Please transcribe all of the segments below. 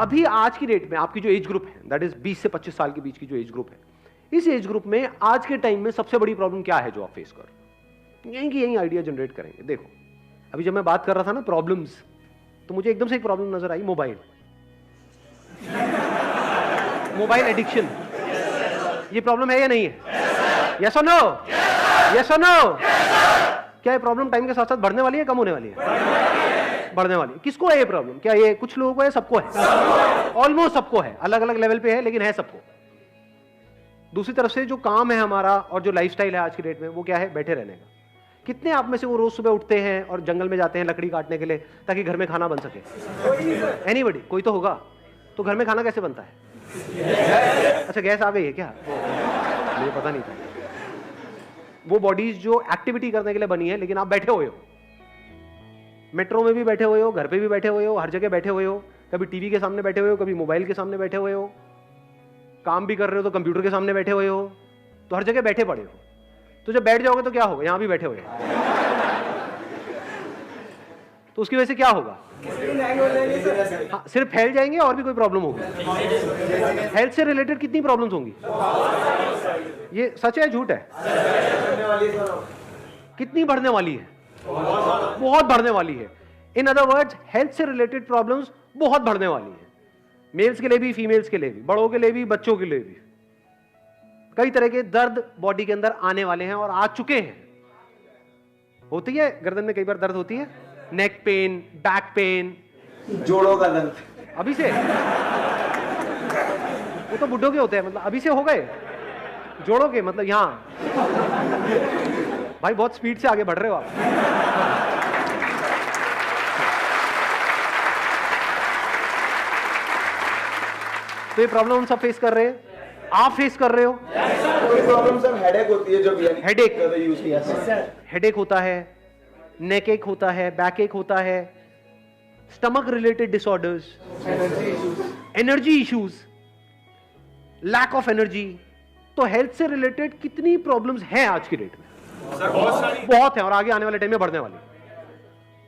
अभी आज की डेट में आपकी जो एज ग्रुप है, दैट इज 20 से 25 साल के बीच की जो एज ग्रुप है, इस एज ग्रुप में आज के टाइम में सबसे बड़ी प्रॉब्लम क्या है जो आप फेस कर रहे हो? यहीं की यहीं आइडिया जनरेट करेंगे। देखो, अभी जब मैं बात कर रहा था ना प्रॉब्लम्स, तो मुझे एकदम से एक प्रॉब्लम नजर आई, मोबाइल एडिक्शन। ये प्रॉब्लम है या नहीं है? यस और नो? यस और नो? क्या ये प्रॉब्लम टाइम के साथ साथ बढ़ने वाली है, कम होने वाली है? बढ़ने वाली है। किसको है ये प्रॉब्लम? क्या ये कुछ लोगों को है, सबको है? ऑलमोस्ट सबको है, अलग अलग लेवल पे है, लेकिन है सबको। दूसरी तरफ से जो काम है हमारा और जो लाइफस्टाइल है आज की डेट में, वो क्या है? बैठे रहने का। कितने आप में से वो रोज सुबह उठते हैं और जंगल में जाते हैं लकड़ी काटने के लिए ताकि घर में खाना बन सके? एनीबॉडी? कोई तो होगा। तो घर में खाना कैसे बनता है? अच्छा, गैस आ गई है क्या? मुझे पता नहीं था। वो बॉडीज जो एक्टिविटी करने के लिए बनी है, लेकिन आप बैठे हुए हो। मेट्रो में भी बैठे हुए हो, घर पे भी बैठे हुए हो, हर जगह बैठे हुए हो। कभी टीवी के सामने बैठे हुए हो, कभी मोबाइल के सामने बैठे हुए हो, काम भी कर रहे हो तो कंप्यूटर के सामने बैठे हुए हो, तो हर जगह बैठे पड़े हो। तो जब बैठ जाओगे तो क्या होगा? यहां भी बैठे हुए हो, तो उसकी वजह से क्या होगा? हाँ, सिर्फ फैल जाएंगे और भी कोई प्रॉब्लम होगी? हेल्थ से रिलेटेड कितनी प्रॉब्लम्स होंगी? ये सच है झूठ है? कितनी बढ़ने वाली है? बहुत बढ़ने वाली है। इन अदर वर्ड्स, हेल्थ से रिलेटेड प्रॉब्लम्स बहुत बढ़ने वाली है। मेल्स के लिए भी, फीमेल्स के लिए भी, बड़ों के लिए भी, बच्चों के लिए भी। कई तरह के दर्द बॉडी के अंदर आने वाले हैं और आ चुके हैं। होती है गर्दन में कई बार दर्द होती है, नेक पेन, बैक पेन, जोड़ों का दर्द अभी से। वो तो बुड्ढों के होते हैं, मतलब अभी से हो गए। जोड़ों के मतलब यहां। भाई बहुत स्पीड से आगे बढ़ रहे हो आप। तो ये प्रॉब्लम हम सब फेस कर रहे हैं, आप फेस कर रहे हो। कोई प्रॉब्लम सर हेडेक होती है, जब हेडेक होता है, नेक एक होता है, बैक एक होता है, stomach related disorders, energy issues, lack of energy. तो हेल्थ से रिलेटेड कितनी प्रॉब्लम्स हैं आज की डेट में? बहुत है, और आगे आने वाले टाइम में बढ़ने वाली।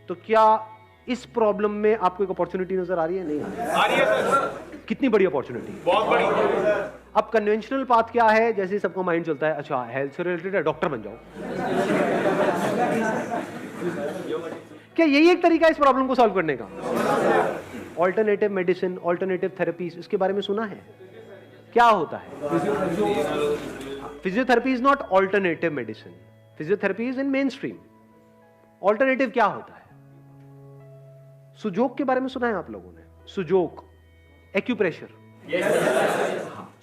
तो क्या इस प्रॉब्लम में आपको एक अपॉर्चुनिटी नजर आ रही है? नहीं आ रही है सर। कितनी बड़ी अपॉर्चुनिटी? बहुत बड़ी। अब कन्वेंशनल पाथ क्या है? जैसे सबका माइंड चलता है, अच्छा हेल्थ से रिलेटेड है, डॉक्टर बन जाओ। क्या यही एक तरीका है इस प्रॉब्लम को सॉल्व करने का? ऑल्टरनेटिव मेडिसिन, ऑल्टरनेटिव थेरेपीज, इसके बारे में सुना है? क्या होता है? Physiotherapy is not alternative medicine, physiotherapy is in main stream. Alternative क्या होता है? सुजोग के बारे में सुना है आप लोगों ने? सुजोग, एक्यूप्रेशर।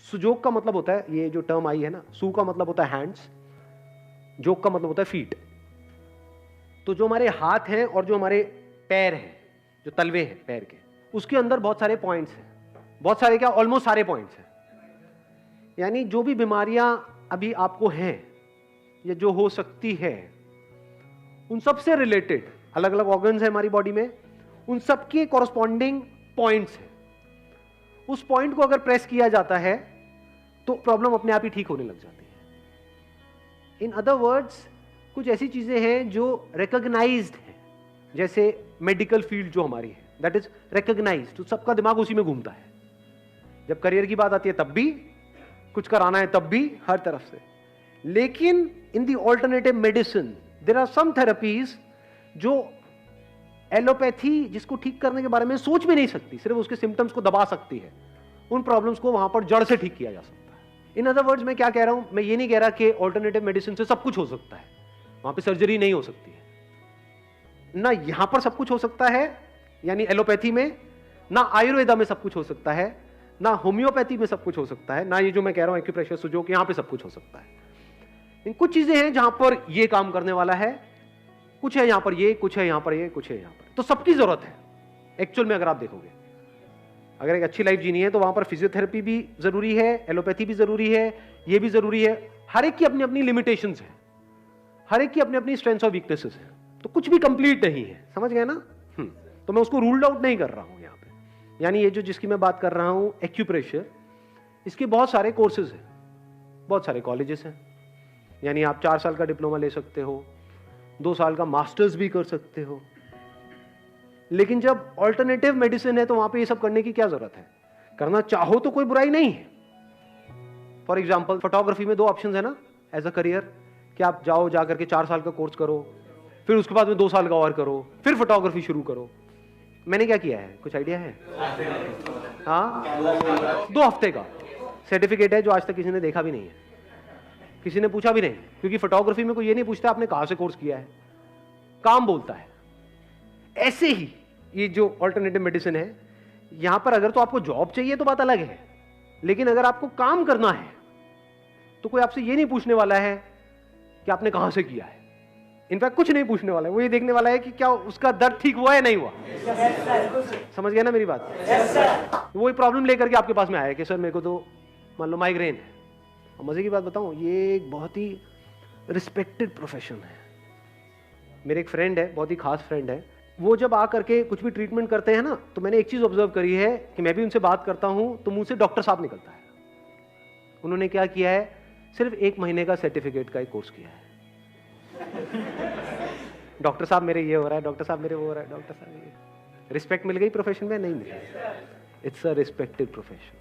सुजोग का मतलब होता है, ये जो टर्म आई है ना, सू का मतलब होता है हैंड्स, जोग का मतलब होता है फीट। तो जो हमारे हाथ हैं और जो हमारे पैर हैं, जो तलवे हैं पैर के, उसके अंदर बहुत सारे पॉइंट्स हैं। बहुत सारे क्या, ऑलमोस्ट सारे पॉइंट्स हैं। यानी जो भी बीमारियां अभी आपको हैं या जो हो सकती है, उन सब से रिलेटेड अलग अलग ऑर्गन्स हैं हमारी बॉडी में, उन सब के कॉरस्पॉन्डिंग पॉइंट्स हैं। उस पॉइंट को अगर प्रेस किया जाता है तो प्रॉब्लम अपने आप ही ठीक होने लग जाती है। इन अदर वर्ड्स, कुछ ऐसी चीजें हैं जो रिकॉग्नाइज्ड हैं, जैसे मेडिकल फील्ड जो हमारी है, दैट इज रिकॉग्नाइज्ड, तो सबका दिमाग उसी में घूमता है। जब करियर की बात आती है तब भी, कुछ कराना है तब भी, हर तरफ से। लेकिन in the alternative medicine there are some therapies जो एलोपैथी जिसको ठीक करने के बारे में सोच भी नहीं सकती, सिर्फ उसके सिम्टम्स को दबा सकती है, उन प्रॉब्लम्स को वहां पर जड़ से ठीक किया जा सकता है। इन अदर वर्ड्स, मैं क्या कह रहा हूं, मैं ये नहीं कह रहा कि ऑल्टरनेटिव मेडिसिन से सब कुछ हो सकता है, वहां पे सर्जरी नहीं हो सकती है ना, यहां पर सब कुछ हो सकता है, यानी एलोपैथी में, ना आयुर्वेदा में सब कुछ हो सकता है, ना होम्योपैथी में सब कुछ हो सकता है, ना ये जो मैं कह रहा हूं एक्यूप्रेशर, सुजोग, यहां पे सब कुछ हो सकता है। इन कुछ चीजें हैं जहां पर ये काम करने वाला है, कुछ है यहां पर ये, कुछ है यहां पर ये, कुछ है यहां पर। तो सबकी जरूरत है एक्चुअल में। अगर आप देखोगे, अगर एक अच्छी लाइफ जीनी है तो वहां पर फिजियोथेरेपी भी जरूरी है, एलोपैथी भी जरूरी है, ये भी जरूरी है। हर एक की अपनी अपनी लिमिटेशंस है, हर एक की अपनी अपनी स्ट्रेंथ्स और वीकनेसेस है, तो कुछ भी कंप्लीट नहीं है, समझ गए ना? तो मैं उसको रूल्ड आउट नहीं कर रहा हूं यहां पे। यानी ये जो जिसकी मैं बात कर रहा हूं एक्यूप्रेशर, इसके बहुत सारे कोर्सेज हैं, बहुत सारे कॉलेजेस हैं। यानी आप 4 साल का डिप्लोमा ले सकते हो, 2 साल का मास्टर्स भी कर सकते हो, लेकिन जब ऑल्टरनेटिव मेडिसिन है तो वहां पे ये सब करने की क्या जरूरत है? करना चाहो तो कोई बुराई नहीं है। फॉर एग्जाम्पल फोटोग्राफी में 2 ऑप्शन है ना एज अ करियर, कि आप जाओ जाकर के 4 साल का कोर्स करो, फिर उसके बाद में 2 साल का और करो, फिर फोटोग्राफी शुरू करो। मैंने क्या किया है, कुछ आइडिया है? हाँ, 2 हफ्ते का सर्टिफिकेट है जो आज तक किसी ने देखा भी नहीं है, किसी ने पूछा भी नहीं, क्योंकि फोटोग्राफी में कोई ये नहीं पूछता आपने कहां से कोर्स किया है, काम बोलता है। ऐसे ही ये जो ऑल्टरनेटिव मेडिसिन है, यहां पर अगर तो आपको जॉब चाहिए तो बात अलग है, लेकिन अगर आपको काम करना है तो कोई आपसे ये नहीं पूछने वाला है कि आपने कहां से किया है। इनफैक्ट कुछ नहीं पूछने वाला है, वो ये देखने वाला है कि क्या उसका दर्द ठीक हुआ है नहीं हुआ। समझ गया ना मेरी बात? वो प्रॉब्लम लेकर के आपके पास में आया कि सर मेरे को तो मान लो माइग्रेन है। और मजे की बात बताऊं, ये एक बहुत ही रिस्पेक्टेड प्रोफेशन है। मेरे एक फ्रेंड है, बहुत ही खास फ्रेंड है, वो जब आ करके कुछ भी ट्रीटमेंट करते हैं ना, तो मैंने एक चीज ऑब्जर्व करी है कि मैं भी उनसे बात करता हूं तो मुंह से डॉक्टर साहब निकलता है। उन्होंने क्या किया है, सिर्फ 1 महीने का सर्टिफिकेट का एक कोर्स किया है। डॉक्टर साहब मेरे ये हो रहा है, डॉक्टर साहब मेरे वो हो रहा है, डॉक्टर साहब ये। रिस्पेक्ट मिल गई प्रोफेशन में? नहीं मिली। It's a respected profession.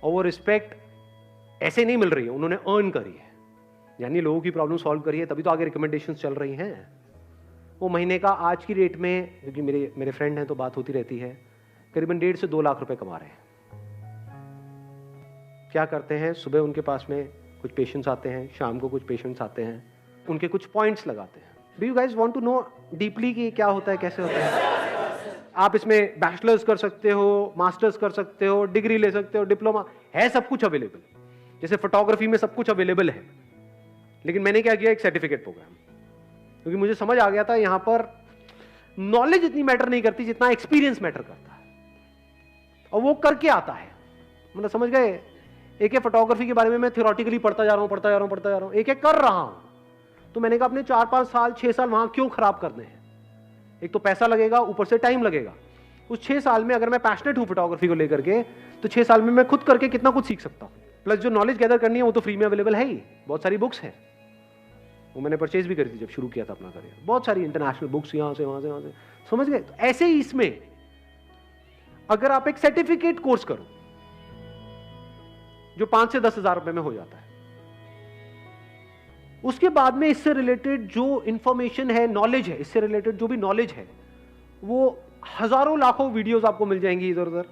और वो रिस्पेक्ट ऐसे नहीं मिल रही है, उन्होंने अर्न करी है, यानी लोगों की प्रॉब्लम सॉल्व करी है, तभी तो आगे रिकमेंडेशंस चल रही हैं। वो महीने का आज की रेट में, क्योंकि मेरे फ्रेंड हैं तो बात होती रहती है, करीबन 1.5 से 2 लाख रुपए कमा रहे हैं। क्या करते हैं, सुबह उनके पास में कुछ पेशेंट्स आते हैं, शाम को कुछ पेशेंट्स आते हैं, उनके कुछ पॉइंट्स लगाते हैं। Do you guys want to know deeply कि क्या होता है, कैसे होता है? आप इसमें बैचलर्स कर सकते हो, मास्टर्स कर सकते हो, डिग्री ले सकते हो, डिप्लोमा है, सब कुछ अवेलेबल। जैसे फोटोग्राफी में सब कुछ अवेलेबल है, लेकिन मैंने क्या किया, एक सर्टिफिकेट प्रोग्राम, क्योंकि मुझे समझ आ गया था यहां पर नॉलेज इतनी मैटर नहीं करती जितना एक्सपीरियंस मैटर करता है, और वो करके आता है। मतलब समझ गए, एक एक फोटोग्राफी के बारे में मैं थियोरेटिकली पढ़ता जा रहा हूं, एक एक कर रहा हूं। तो मैंने कहा अपने 4-5 साल 6 साल वहां क्यों खराब करने हैं? एक तो पैसा लगेगा, ऊपर से टाइम लगेगा। उस 6 साल में अगर मैं पैशनेट हूं फोटोग्राफी को लेकर के, तो 6 साल में मैं खुद करके कितना कुछ सीख सकता हूं। प्लस जो नॉलेज गैदर करनी है वो तो फ्री में अवेलेबल है ही, बहुत सारी बुक्स है, वो मैंने परचेज भी करी थी जब शुरू किया था अपना करियर। बहुत सारी इंटरनेशनल बुक्स यहां से वहां से, समझ गए? तो ऐसे ही इसमें अगर आप एक सर्टिफिकेट कोर्स करो जो 5 से 10 हजार रुपए में हो जाता है, उसके बाद में इससे रिलेटेड जो इंफॉर्मेशन है, नॉलेज है, इससे रिलेटेड जो भी नॉलेज है, वो हजारों लाखों वीडियोस आपको मिल जाएंगी इधर उधर,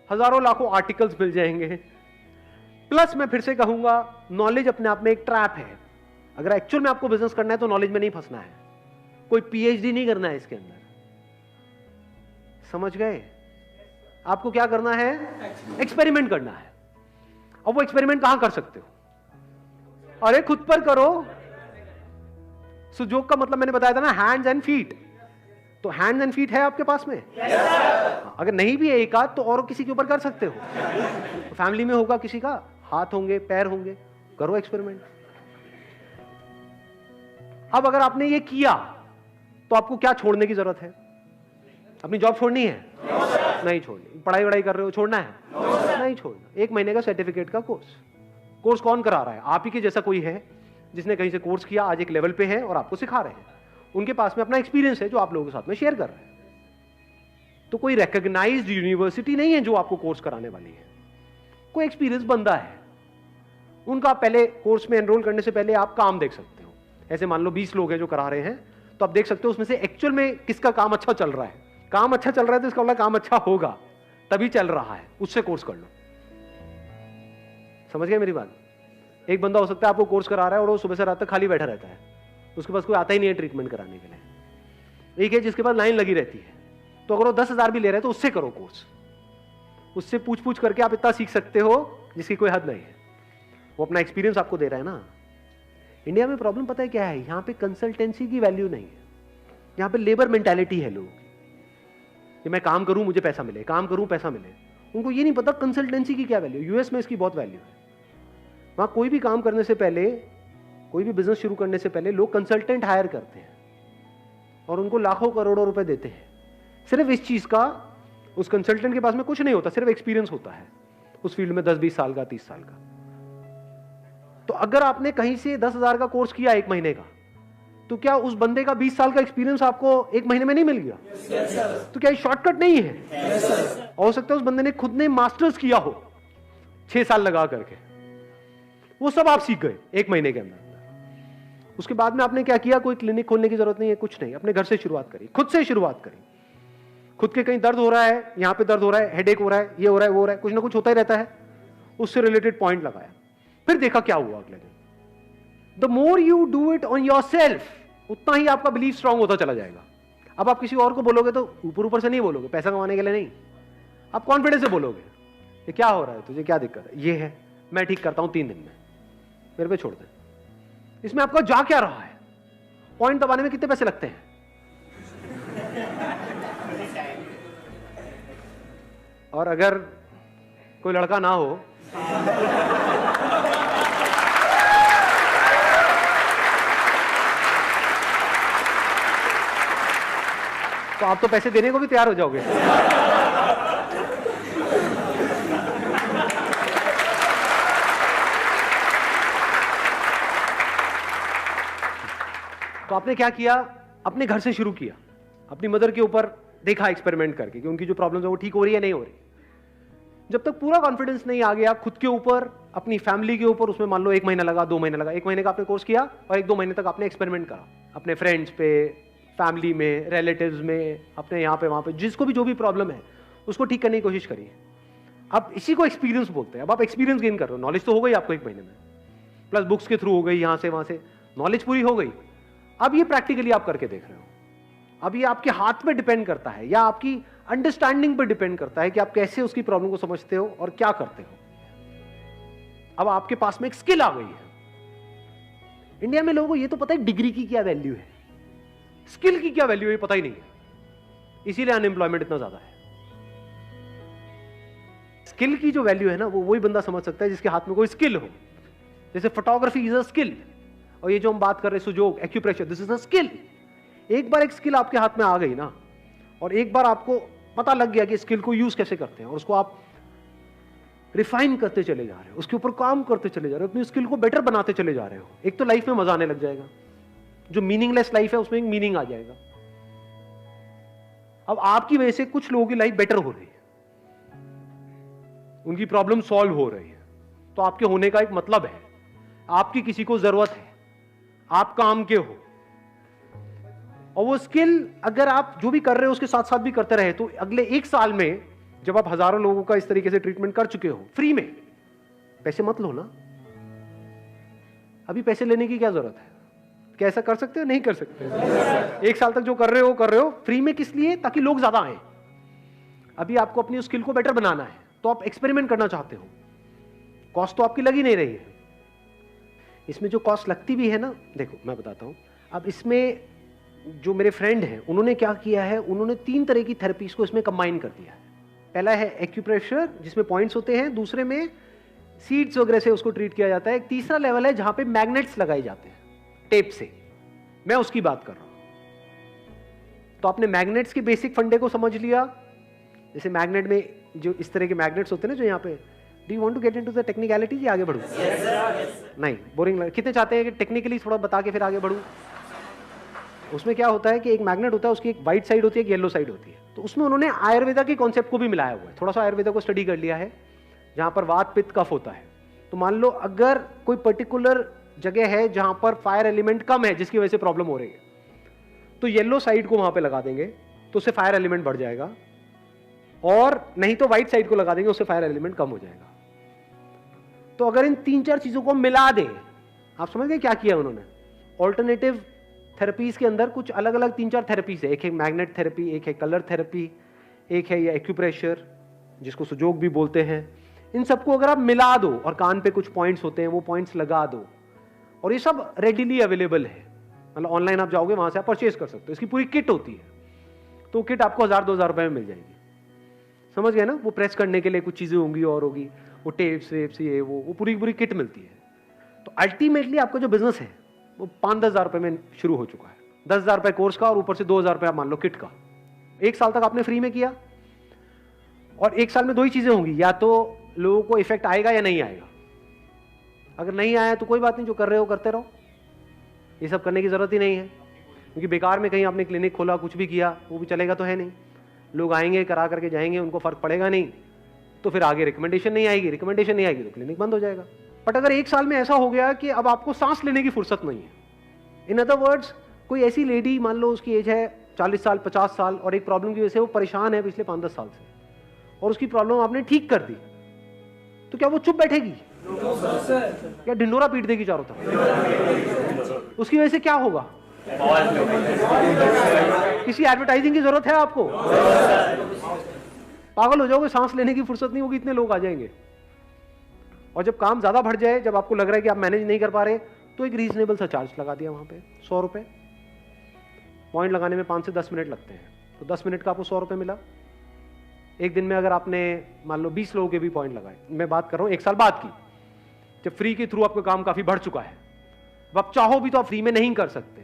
हजारों लाखों आर्टिकल्स मिल जाएंगे। प्लस मैं फिर से कहूंगा, नॉलेज अपने आप में एक ट्रैप है। अगर एक्चुअल में आपको बिजनेस करना है तो नॉलेज में नहीं फंसना है, कोई पीएचडी नहीं करना है इसके अंदर। समझ गए? आपको क्या करना है, एक्सपेरिमेंट करना है। अब वो एक्सपेरिमेंट कहां कर सकते हो? अरे खुद पर करो। सुजोग का मतलब मैंने बताया था ना, हैंड्स एंड फीट। तो हैंड्स एंड फीट है आपके पास में? अगर नहीं भी है एक आध, तो और किसी के ऊपर कर सकते हो। तो फैमिली में होगा किसी का, हाथ होंगे, पैर होंगे, करो एक्सपेरिमेंट। अब अगर आपने ये किया तो आपको क्या छोड़ने की जरूरत है? अपनी जॉब छोड़नी है? नहीं छोड़नी। पढ़ाई वढ़ाई कर रहे हो, छोड़ना है? नहीं छोड़ना। 1 महीने का सर्टिफिकेट का कोर्स कौन करा रहा है? आप ही के जैसा कोई है जिसने कहीं से कोर्स किया, आज एक लेवल पे है और आपको सिखा रहे हैं। उनके पास में अपना एक्सपीरियंस है जो आप लोगों के साथ में शेयर कर रहे हैं। तो कोई रिकॉग्नाइज्ड यूनिवर्सिटी नहीं है जो आपको कोर्स कराने वाली है, कोई एक्सपीरियंस बंदा है। उनका पहले कोर्स में एनरोल करने से पहले आप काम देख सकते हो। ऐसे मान लो 20 लोग हैं जो करा रहे हैं, तो आप देख सकते हो उसमें से एक्चुअल में किसका काम अच्छा चल रहा है। काम अच्छा चल रहा है तो इसका मतलब काम अच्छा होगा, तभी चल रहा है, उससे कोर्स कर लो। समझ गए मेरी बात? एक बंदा हो सकता है आपको कोर्स करा रहा है और वो सुबह से रात तक खाली बैठा रहता है, उसके पास कोई आता ही नहीं है ट्रीटमेंट कराने के लिए। एक है जिसके पास लाइन लगी रहती है, तो अगर वो 10,000 भी ले रहे हैं तो उससे करो कोर्स। उससे पूछ करके आप इतना सीख सकते हो जिसकी कोई हद नहीं है। वो अपना एक्सपीरियंस आपको दे रहा है ना। इंडिया में प्रॉब्लम पता है क्या है? यहां पे कंसल्टेंसी की वैल्यू नहीं है, यहां पे लेबर मेंटालिटी है लोगों की कि मैं काम करूं मुझे पैसा मिले, काम करूं पैसा मिले। उनको ये नहीं पता कंसल्टेंसी की क्या वैल्यू। यूएस में इसकी बहुत वैल्यू है। वहां कोई भी काम करने से पहले, कोई भी बिजनेस शुरू करने से पहले लोग कंसल्टेंट हायर करते हैं और उनको लाखों करोड़ों रुपए देते हैं सिर्फ इस चीज का। उस कंसल्टेंट के पास में कुछ नहीं होता, सिर्फ एक्सपीरियंस होता है उस फील्ड में 10-20 साल का, 30 साल का। तो अगर आपने कहीं से 10,000 का कोर्स किया 1 महीने का, तो क्या उस बंदे का 20 साल का एक्सपीरियंस आपको एक महीने में नहीं मिल गया? तो क्या ये शॉर्टकट नहीं है? हो सकता है उस बंदे ने खुद ने मास्टर्स किया हो 6 साल लगा करके, वो सब आप सीख गए एक महीने के अंदर। उसके बाद में आपने क्या किया? कोई क्लिनिक खोलने की जरूरत नहीं है, कुछ नहीं, अपने घर से शुरुआत करी, खुद से शुरुआत करी। खुद के कहीं दर्द हो रहा है, यहां पे दर्द हो रहा है, हेडेक हो रहा है, ये हो रहा है, वो हो रहा है, कुछ ना कुछ होता ही रहता है, उससे रिलेटेड पॉइंट लगाया, फिर देखा क्या हुआ अगले दिन। The more you do it on your self, उतना ही आपका बिलीफ स्ट्रांग होता चला जाएगा। अब आप किसी और को बोलोगे तो ऊपर ऊपर से नहीं बोलोगे, पैसा कमाने के लिए नहीं, आप कॉन्फिडेंस से बोलोगे, ये क्या हो रहा है, तुझे क्या दिक्कत है, ये है, मैं ठीक करता हूं 3 दिन में, मेरे पे छोड़ दे। इसमें आपका जा क्या रहा है? पॉइंट दबाने में कितने पैसे लगते हैं? और अगर कोई लड़का ना हो तो आप तो पैसे देने को भी तैयार हो जाओगे। तो आपने क्या किया? अपने घर से शुरू किया, अपनी मदर के ऊपर देखा एक्सपेरिमेंट करके कि उनकी जो प्रॉब्लम्स है वो ठीक हो रही है नहीं हो रही। जब तक पूरा कॉन्फिडेंस नहीं आ गया खुद के ऊपर, अपनी फैमिली के ऊपर, उसमें मान लो 1 महीना लगा, 2 महीने लगा, 1 महीने का आपने कोर्स किया और 1-2 महीने तक आपने एक्सपेरिमेंट करा अपने फ्रेंड्स पे, फैमिली में, रिलेटिव्स में, अपने यहाँ पे वहाँ पे, जिसको भी जो भी प्रॉब्लम है उसको ठीक करने की कोशिश करिए। अब इसी को एक्सपीरियंस बोलते हैं। अब आप एक्सपीरियंस गेन कर रहे हो, नॉलेज तो हो गई आपको 1 महीने में, प्लस बुक्स के थ्रू हो गई, यहाँ से वहाँ से नॉलेज पूरी हो गई। अब ये प्रैक्टिकली आप करके देख रहे हो। अब ये आपके हाथ में डिपेंड करता है या आपकी अंडरस्टैंडिंग पर डिपेंड करता है कि आप कैसे उसकी प्रॉब्लम को समझते हो और क्या करते हो। अब आपके पास में एक स्किल आ गई है। इंडिया में लोगों को ये तो पता है डिग्री की क्या वैल्यू है, स्किल की क्या वैल्यू है ये पता ही नहीं है, इसीलिए अनएम्प्लॉयमेंट इतना ज्यादा है। स्किल की जो वैल्यू है ना, वो वही बंदा समझ सकता है जिसके हाथ में कोई स्किल हो। जैसे फोटोग्राफी इज अ स्किल, और ये जो हम बात कर रहे हैं Sujok, acupressure, this is a skill. एक बार एक स्किल आपके हाथ में आ गई ना, और एक बार आपको पता लग गया कि स्किल को यूज कैसे करते हैं, और उसको आप रिफाइन करते चले जा रहे हो, उसके ऊपर काम करते चले जा रहे हो, अपनी स्किल को बेटर बनाते चले जा रहे हो, एक तो लाइफ में मजा आने लग जाएगा। जो मीनिंगलेस लाइफ है उसमें एक मीनिंग आ जाएगा। अब आपकी वजह से कुछ लोगों की लाइफ बेटर हो रही है, उनकी प्रॉब्लम सॉल्व हो रही है, तो आपके होने का एक मतलब है, आपकी किसी को जरूरत है, आप काम के हो। और वो स्किल अगर आप जो भी कर रहे हो उसके साथ साथ भी करते रहे तो अगले 1 साल में जब आप हजारों लोगों का इस तरीके से ट्रीटमेंट कर चुके हो फ्री में, पैसे मत लो ना, अभी पैसे लेने की क्या जरूरत है? क्या ऐसा कर सकते हो? नहीं कर सकते। 1 साल तक जो कर रहे हो फ्री में, किस लिए? ताकि लोग ज्यादा आए। अभी आपको अपनी स्किल को बेटर बनाना है, तो आप एक्सपेरिमेंट करना चाहते हो, कॉस्ट तो आपकी लगी नहीं रही है। इसमें जो कॉस्ट लगती भी है ना, देखो मैं बताता हूं। अब इसमें जो मेरे फ्रेंड हैं उन्होंने क्या किया है, उन्होंने 3 तरह की थेरेपीज को इसमें कंबाइन कर दिया है। पहला है एक्यूप्रेशर जिसमें पॉइंट्स होते हैं, दूसरे में सीड्स वगैरह से उसको ट्रीट किया जाता है, एक तीसरा लेवल है जहां पे मैग्नेट्स लगाए जाते हैं टेप से, मैं उसकी बात कर रहा हूं। तो आपने मैग्नेट्स के बेसिक फंडे को समझ लिया। जैसे मैग्नेट में जो इस तरह के मैग्नेट्स होते हैं ना, जो यहाँ पे, do you want to get into the technicalities या आगे बढ़ूं? नहीं, बोरिंग कितने चाहते हैं कि टेक्निकली थोड़ा बता के फिर आगे बढ़ूं? उसमें क्या होता है कि एक मैग्नेट होता है, उसकी एक व्हाइट साइड होती है, एक येलो साइड होती है। तो उसमें उन्होंने आयुर्वेदा के कॉन्सेप्ट को भी मिलाया हुआ है, थोड़ा सा आयुर्वेदा को स्टडी कर लिया है, जहां पर वात पित्त कफ होता है। तो मान लो अगर कोई पर्टिकुलर जगह है जहां पर फायर एलिमेंट कम है जिसकी वजह से प्रॉब्लम हो रही है, तो येलो साइड को वहां पे लगा देंगे तो उससे फायर एलिमेंट बढ़ जाएगा, और नहीं तो व्हाइट साइड को लगा देंगे, उससे फायर एलिमेंट कम हो जाएगा। तो अगर इन 3-4 चीजों को मिला दें, आप समझ गए क्या किया उन्होंने? ऑल्टरनेटिव थेरेपीज के अंदर कुछ अलग अलग 3-4 थेरेपीज है, एक है मैग्नेट थेरेपी, एक है कलर थेरेपी, एक है ये एक्यूप्रेशर जिसको सुजोग भी बोलते हैं। इन सबको अगर आप मिला दो और कान पे कुछ पॉइंट्स होते हैं वो पॉइंट्स लगा दो, और ये सब रेडिली अवेलेबल है, मतलब ऑनलाइन आप जाओगे वहां से आप परचेज कर सकते हो। इसकी पूरी किट होती है, तो किट आपको 1000-2000 रुपए में मिल जाएगी। समझ गए ना? वो प्रेस करने के लिए कुछ चीजें होंगी और होगी, वो टेप्स वेप्स ये वो पूरी किट मिलती है। तो अल्टीमेटली आपका जो बिजनेस है वो 5-10 हजार रुपए में शुरू हो चुका है। 10,000 रुपए कोर्स का और ऊपर से 2,000 रुपए आप मान लो किट का। 1 साल तक आपने फ्री में किया, और 1 साल में 2 ही चीजें होंगी, या तो लोगों को इफेक्ट आएगा या नहीं आएगा। अगर नहीं आया तो कोई बात नहीं, जो कर रहे हो करते रहो, ये सब करने की ज़रूरत ही नहीं है, क्योंकि बेकार में कहीं आपने क्लिनिक खोला, कुछ भी किया, वो भी चलेगा तो है नहीं। लोग आएंगे, करा करके जाएंगे, उनको फ़र्क पड़ेगा नहीं, तो फिर आगे रिकमेंडेशन नहीं आएगी, रिकमेंडेशन नहीं आएगी तो क्लिनिक बंद हो जाएगा। बट अगर 1 साल में ऐसा हो गया कि अब आपको सांस लेने की फुर्सत नहीं है, इन अदर वर्ड्स कोई ऐसी लेडी, मान लो उसकी एज है 40 साल 50 साल और एक प्रॉब्लम की वजह से वो परेशान है पिछले 5-10 साल से, और उसकी प्रॉब्लम आपने ठीक कर दी, तो क्या वो चुप बैठेगी या ढिंडोरा पीट देगी चारों तरफ? उसकी वजह से क्या होगा? किसी एडवर्टाइजिंग की जरूरत है आपको? पागल हो जाओगे, सांस लेने की फुर्सत नहीं होगी, इतने लोग आ जाएंगे। और जब काम ज्यादा बढ़ जाए, जब आपको लग रहा है कि आप मैनेज नहीं कर पा रहे, तो एक रीजनेबल सा चार्ज लगा दिया वहां पे, 100 रुपए। पॉइंट लगाने में 5 से 10 मिनट लगते हैं, तो 10 मिनट का आपको 100 रुपए मिला। एक दिन में अगर आपने मान लो 20 लोगों के भी पॉइंट लगाए, मैं बात कर रहा हूं 1 साल बाद की, जब फ्री के थ्रू आपका काम काफी बढ़ चुका है, अब आप चाहो भी तो आप फ्री में नहीं कर सकते,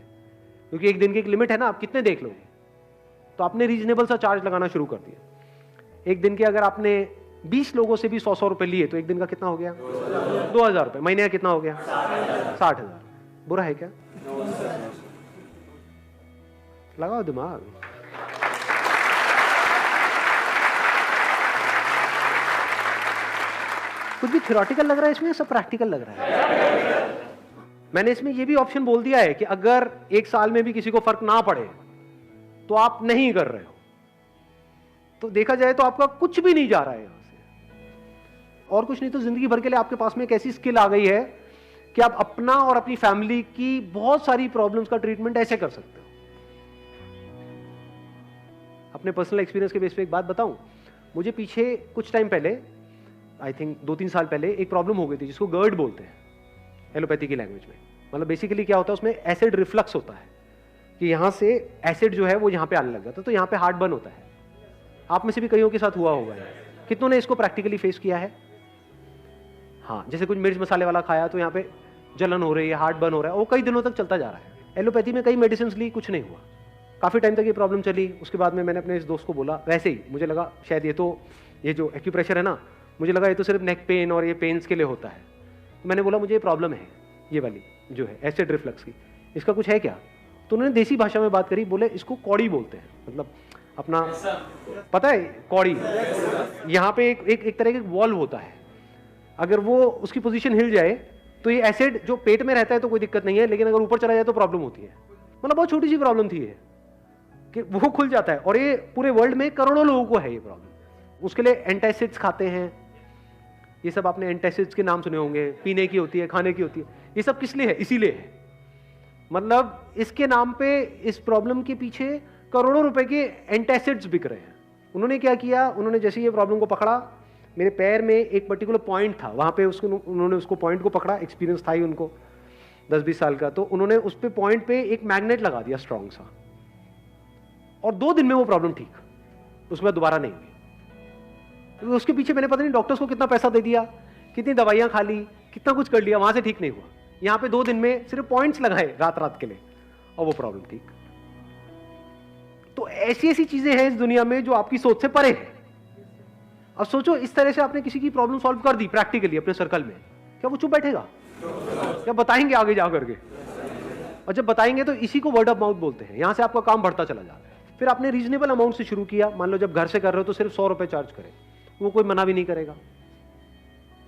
क्योंकि एक दिन की एक लिमिट है ना, आप कितने देख लोगे। तो आपने रीजनेबल सा चार्ज लगाना शुरू कर दिया। एक दिन के अगर आपने 20 लोगों से भी 100-100 रुपए लिए, तो एक दिन का कितना हो गया? 2000 रुपए। महीने का कितना हो गया? 60,000। बुरा है क्या? लगाओ दिमाग। कुछ भी थ्योरेटिकल लग रहा है इसमें, सब प्रैक्टिकल लग रहा है। मैंने इसमें यह भी ऑप्शन बोल दिया है कि अगर 1 साल में भी किसी को फर्क ना पड़े तो आप नहीं कर रहे हो, तो देखा जाए तो आपका कुछ भी नहीं जा रहा है यहां से, और कुछ नहीं तो जिंदगी भर के लिए आपके पास में एक ऐसी स्किल आ गई है कि आप अपना और अपनी फैमिली की बहुत सारी प्रॉब्लम्स का ट्रीटमेंट ऐसे कर सकते हो। अपने पर्सनल एक्सपीरियंस के बेस पे एक बात बताऊं, मुझे पीछे कुछ टाइम पहले, आई थिंक 2-3 साल पहले, एक प्रॉब्लम हो गई थी जिसको गर्ड बोलते हैं एलोपैथी की लैंग्वेज में। मतलब बेसिकली क्या होता है, उसमें एसिड रिफ्लक्स होता है कि यहां से एसिड जो है वो यहां पे आने लग जाता है, तो यहां पे हार्ट बर्न होता है। आप में से भी कईयों के साथ हुआ होगा, कितनों ने इसको प्रैक्टिकली फेस किया है? हाँ, जैसे कुछ मिर्च मसाले वाला खाया तो यहाँ पे जलन हो रही है, हार्ट बर्न हो रहा है, वो कई दिनों तक चलता जा रहा है। एलोपैथी में कई मेडिसिन ली, कुछ नहीं हुआ, काफी टाइम तक ये प्रॉब्लम चली। उसके बाद में मैंने अपने इस दोस्त को बोला, वैसे ही मुझे लगा शायद ये जो एक्यूप्रेशर है ना, मुझे लगा ये तो सिर्फ नेक पेन और ये पेन्स के लिए होता है। तो मैंने बोला मुझे ये प्रॉब्लम है, ये वाली जो है एसिड रिफ्लक्स की, इसका कुछ है क्या? तो उन्होंने देसी भाषा में बात करी, बोले इसको कौड़ी बोलते हैं। मतलब अपना पता है कौड़ी, यहाँ पे एक तरह का वॉल्व होता है, अगर वो उसकी पोजीशन हिल जाए तो ये एसिड जो पेट में रहता है तो कोई दिक्कत नहीं है, लेकिन अगर ऊपर चला जाए तो प्रॉब्लम होती है। मतलब बहुत छोटी सी प्रॉब्लम थी ये कि वो खुल जाता है, और ये पूरे वर्ल्ड में करोड़ों लोगों को है ये प्रॉब्लम। उसके लिए एंटासिड्स खाते हैं, ये सब आपने एंटासिड्स के नाम सुने होंगे, पीने की होती है, खाने की होती है। ये सब किस लिए है? इसीलिए है, मतलब इसके नाम पे इस प्रॉब्लम के पीछे करोड़ों रुपए के एंटासिड्स बिक रहे हैं। उन्होंने क्या किया, उन्होंने जैसे ये प्रॉब्लम को पकड़ा, मेरे पैर में एक पर्टिकुलर पॉइंट था, वहां पे उन्होंने उसको पॉइंट को पकड़ा, एक्सपीरियंस था ही उनको 10-20 साल का, तो उन्होंने उस पे पॉइंट पे एक मैग्नेट लगा दिया स्ट्रॉन्ग सा, और 2 दिन में वो प्रॉब्लम ठीक, उसके बाद दोबारा नहीं हुई। तो उसके पीछे मैंने पता नहीं डॉक्टर्स को कितना पैसा दे दिया, कितनी दवाइयां खा ली, कितना कुछ कर लिया, वहां से ठीक नहीं हुआ। यहाँ पे 2 दिन में सिर्फ पॉइंट्स लगाए रात के लिए और वो प्रॉब्लम ठीक। तो ऐसी ऐसी चीजें हैं इस दुनिया में जो आपकी सोच से परे है। अब सोचो, इस तरह से आपने किसी की प्रॉब्लम सॉल्व कर दी प्रैक्टिकली अपने सर्कल में, क्या वो चुप बैठेगा? क्या बताएंगे आगे जा करके? और जब बताएंगे तो इसी को वर्ड ऑफ माउथ बोलते हैं। यहां से आपका काम बढ़ता चला जा रहा है। फिर आपने रीजनेबल अमाउंट से शुरू किया, मान लो जब घर से कर रहे हो तो सिर्फ 100 रुपए चार्ज करें, वो कोई मना भी नहीं करेगा।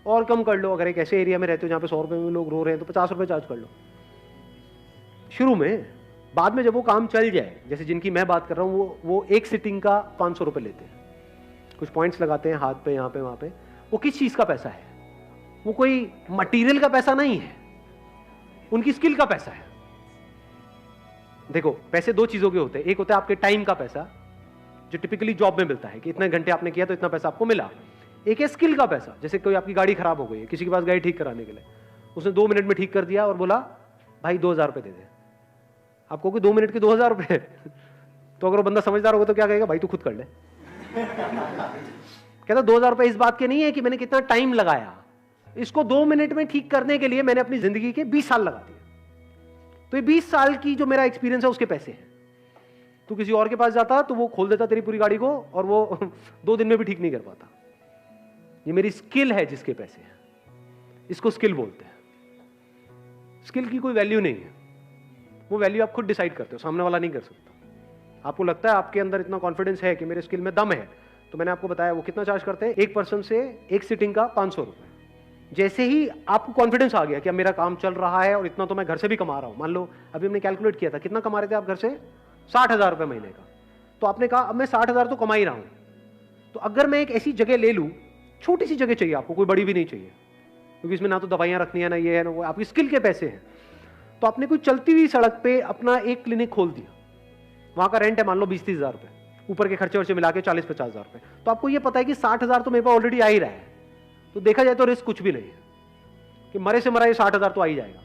और कम कर लो, अगर एक ऐसे एरिया में रहते हो जहां पे 100 रुपए में लोग रो रहे हैं तो 50 रुपए चार्ज कर लो शुरू में। बाद में जब वो काम चल जाए, जैसे जिनकी मैं बात कर रहा हूं, वो एक सिटिंग का 500 रुपए लेते हैं, कुछ पॉइंट्स लगाते हैं हाथ पे, यहाँ पे, वहां पे। वो किस चीज का पैसा है? वो कोई मटेरियल का पैसा नहीं है, उनकी स्किल का पैसा है। देखो, पैसे 2 चीजों के होते हैं, एक होता है आपके टाइम का पैसा जो टिपिकली जॉब में मिलता है कि इतने घंटे आपने किया तो इतना पैसा आपको मिला। एक है स्किल का पैसा, जैसे कोई आपकी गाड़ी खराब हो गई है, किसी के पास गाड़ी ठीक कराने के लिए, उसने 2 मिनट में ठीक कर दिया और बोला भाई 2000 रुपए दे दे। आपको 2 मिनट के 2000 रुपए तो अगर वो बंदा समझदार होगा तो क्या कहेगा, भाई तू खुद कर ले। कहता 2000 रुपए इस बात के नहीं है कि मैंने कितना टाइम लगाया, इसको 2 मिनट में ठीक करने के लिए मैंने अपनी जिंदगी के 20 साल लगा दिए। तो ये 20 साल की जो मेरा एक्सपीरियंस है उसके पैसे हैं। तू किसी और के पास जाता तो वो खोल देता तेरी पूरी गाड़ी को, और वो 2 दिन में भी ठीक नहीं कर पाता। ये मेरी स्किल है जिसके पैसे हैं, इसको स्किल बोलते हैं। स्किल की कोई वैल्यू नहीं है। वो वैल्यू आप खुद डिसाइड करते हो, सामने वाला नहीं कर सकता। आपको लगता है आपके अंदर इतना कॉन्फिडेंस है कि मेरे स्किल में दम है, तो मैंने आपको बताया वो कितना चार्ज करते हैं, एक पर्सन से एक सिटिंग का 500 रुपये। जैसे ही आपको कॉन्फिडेंस आ गया कि अब मेरा काम चल रहा है और इतना तो मैं घर से भी कमा रहा हूं, मान लो अभी हमने कैलकुलेट किया था कितना कमा रहे थे आप घर से, 60,000 रुपये महीने का, तो आपने कहा अब मैं 60,000 तो कमा ही रहा हूं, तो अगर मैं एक ऐसी जगह ले लूं, छोटी सी जगह चाहिए आपको, कोई बड़ी भी नहीं चाहिए, क्योंकि इसमें ना तो दवाइयां रखनी है ना ये है ना वो, आपकी स्किल के पैसे हैं। तो आपने कोई चलती हुई सड़क पे अपना एक क्लिनिक खोल दिया, वहां का रेंट है मान लो 20-30 हज़ार रुपये, ऊपर के खर्चे वर्चे मिला के 40-50 हज़ार रुपये, तो आपको ये पता है कि 60,000 तो मेरे पास ऑलरेडी आ ही रहा है, तो देखा जाए तो रिस्क कुछ भी नहीं है कि मरे से मरा ये 60,000 तो आ ही जाएगा।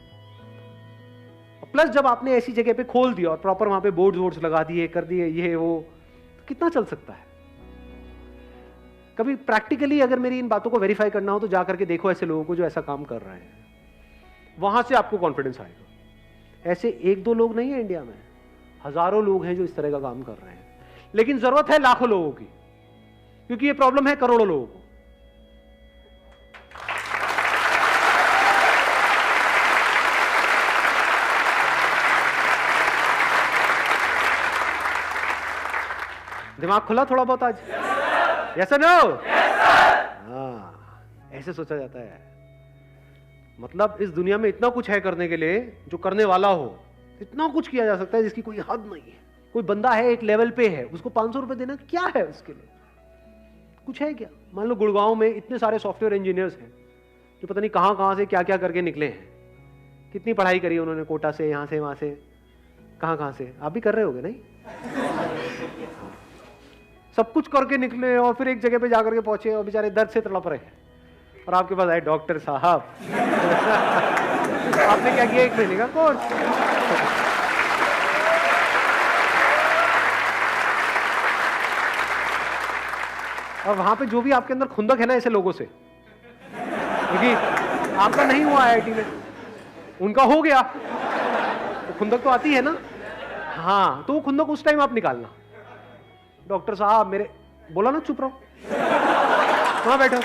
प्लस जब आपने ऐसी जगह पे खोल दिया और प्रॉपर वहां पे बोर्ड्स लगा दिए, कर दिए ये वो, तो कितना चल सकता है। कभी प्रैक्टिकली अगर मेरी इन बातों को वेरीफाई करना हो तो जाकर के देखो ऐसे लोगों को जो ऐसा काम कर रहे हैं, वहां से आपको कॉन्फिडेंस आएगा। ऐसे एक दो लोग नहीं है इंडिया में, हजारों लोग हैं जो इस तरह का काम कर रहे हैं, लेकिन जरूरत है लाखों लोगों की, क्योंकि ये प्रॉब्लम है करोड़ों लोगों को। दिमाग खुला थोड़ा बहुत आज? यस और नो? हाँ, ऐसे सोचा जाता है। मतलब इस दुनिया में इतना कुछ है करने के लिए, जो करने वाला हो, इतना कुछ किया जा सकता है जिसकी कोई हद नहीं है। कोई बंदा है एक लेवल पे है, उसको 500 रुपए देना क्या है उसके लिए? कुछ है क्या? मान लो गुड़गांव में इतने सारे सॉफ्टवेयर इंजीनियर्स हैं जो पता नहीं कहां से क्या क्या करके निकले हैं, कितनी पढ़ाई करी उन्होंने, कोटा से, यहां से, वहां से, कहां से। आप भी कर रहे होगे नहीं? सब कुछ करके निकले और फिर एक जगह पे जाकर के पहुंचे और बेचारे दर्द से तड़प रहे हैं, और आपके पास आए डॉक्टर साहब आपने क्या किया, 1 महीने का कोर्स। और वहां पे जो भी आपके अंदर खुंदक है ना ऐसे लोगों से, क्योंकि आपका नहीं हुआ आईआईटी में, उनका हो गया, तो खुंदक तो आती है ना। हाँ, तो वो खुंदक उस टाइम आप निकालना। डॉक्टर साहब मेरे, बोला ना चुप रहो, वहां बैठो।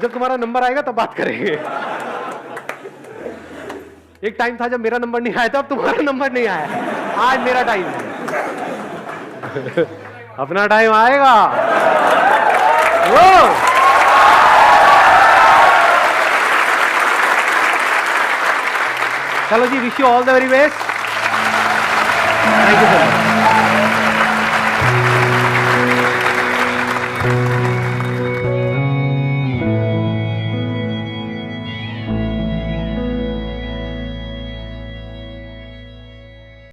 जब तुम्हारा नंबर आएगा तब बात करेंगे। एक टाइम था जब मेरा नंबर नहीं आया था, अब तुम्हारा नंबर नहीं आया, आज मेरा टाइम है। अपना टाइम आएगा। वो चलो जी, wish you all the very best. Thank you sir.